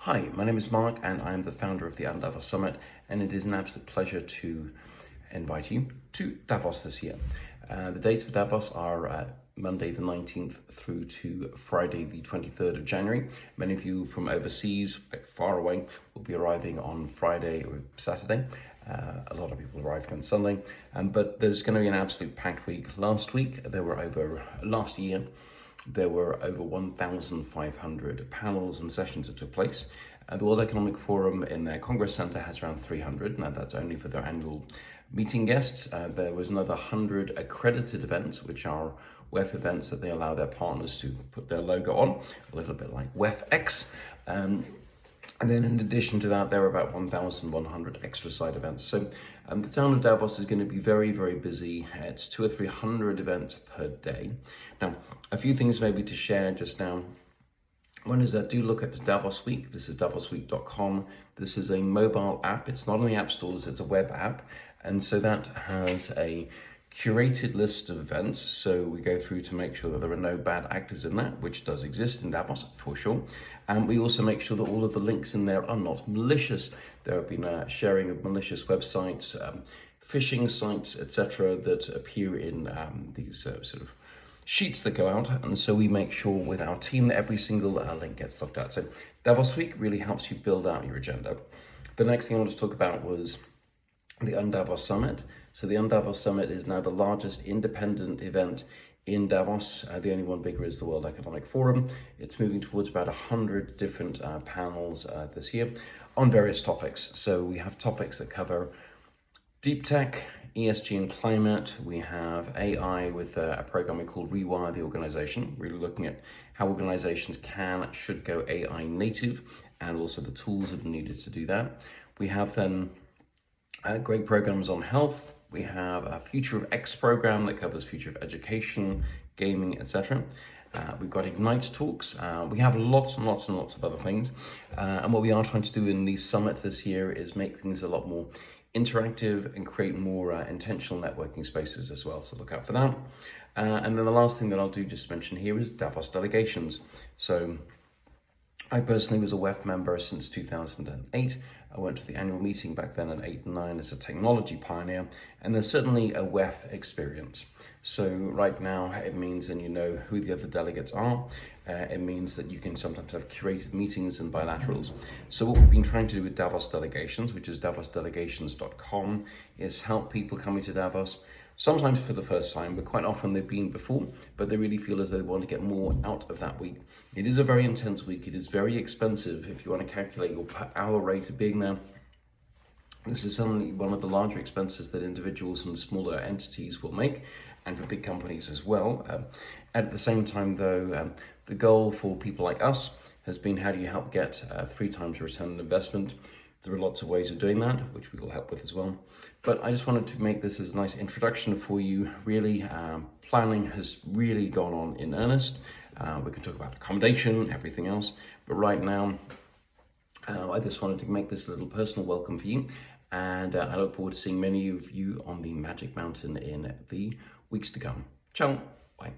Hi, my name is Mark and I am the founder of the unDavos Summit, and it is an absolute pleasure to invite you to Davos this year. The dates for Davos are Monday the 19th through to Friday the 23rd of January. Many of you from overseas, like far away, will be arriving on Friday or Saturday. A lot of people arriving on Sunday, but there's going to be an absolute packed week. Last year, there were over 1,500 panels and sessions that took place. The World Economic Forum in their Congress Center has around 300. Now that's only for their annual meeting guests. There was another 100 accredited events, which are WEF events that they allow their partners to put their logo on, a little bit like WEFX. And then in addition to that, there are about 1,100 extra side events. So the town of Davos is going to be very, very busy. It's 200 or 300 events per day. Now, a few things maybe to share just now. One is that do look at DavosWeek. This is DavosWeek.com. This is a mobile app. It's not on the app stores, it's a web app. And so that has a curated list of events, so we go through to make sure that there are no bad actors in that, which does exist in Davos for sure. And we also make sure that all of the links in there are not malicious. There have been sharing of malicious websites, phishing sites, etc., that appear in these sort of sheets that go out, and so we make sure with our team that every single link gets looked at. So Davos Week really helps you build out your agenda. The next thing I want to talk about was the unDavos Summit. So the unDavos Summit is now the largest independent event in Davos. The only one bigger is the World Economic Forum. It's moving towards about 100 different panels this year on various topics. So we have topics that cover deep tech, ESG and climate. We have AI with a program we call Rewire the Organization, really looking at how organizations should go AI native, and also the tools that are needed to do that. We have then great programs on health. We have a Future of X program that covers future of education, gaming, etc. We've got Ignite talks. We have lots and lots and lots of other things. And what we are trying to do in the summit this year is make things a lot more interactive and create more intentional networking spaces as well. So look out for that. And then the last thing that I'll do just mention here is Davos Delegations. So I personally was a WEF member since 2008. I went to the annual meeting back then in 8 and 9 as a technology pioneer, and there's certainly a WEF experience. So right now it means then you know who the other delegates are. It means that you can sometimes have curated meetings and bilaterals. So what we've been trying to do with Davos Delegations, which is DavosDelegations.com, is help people coming to Davos, sometimes for the first time, but quite often they've been before, but they really feel as though they want to get more out of that week. It is a very intense week. It is very expensive if you want to calculate your per hour rate of being there. This is certainly one of the larger expenses that individuals and smaller entities will make, and for big companies as well. At the same time though, the goal for people like us has been how do you help get 3 times return on investment. There are lots of ways of doing that, which we will help with as well. But I just wanted to make this as a nice introduction for you. Really, planning has really gone on in earnest. We can talk about accommodation, everything else. But right now, I just wanted to make this a little personal welcome for you. And I look forward to seeing many of you on the Magic Mountain in the weeks to come. Ciao, bye.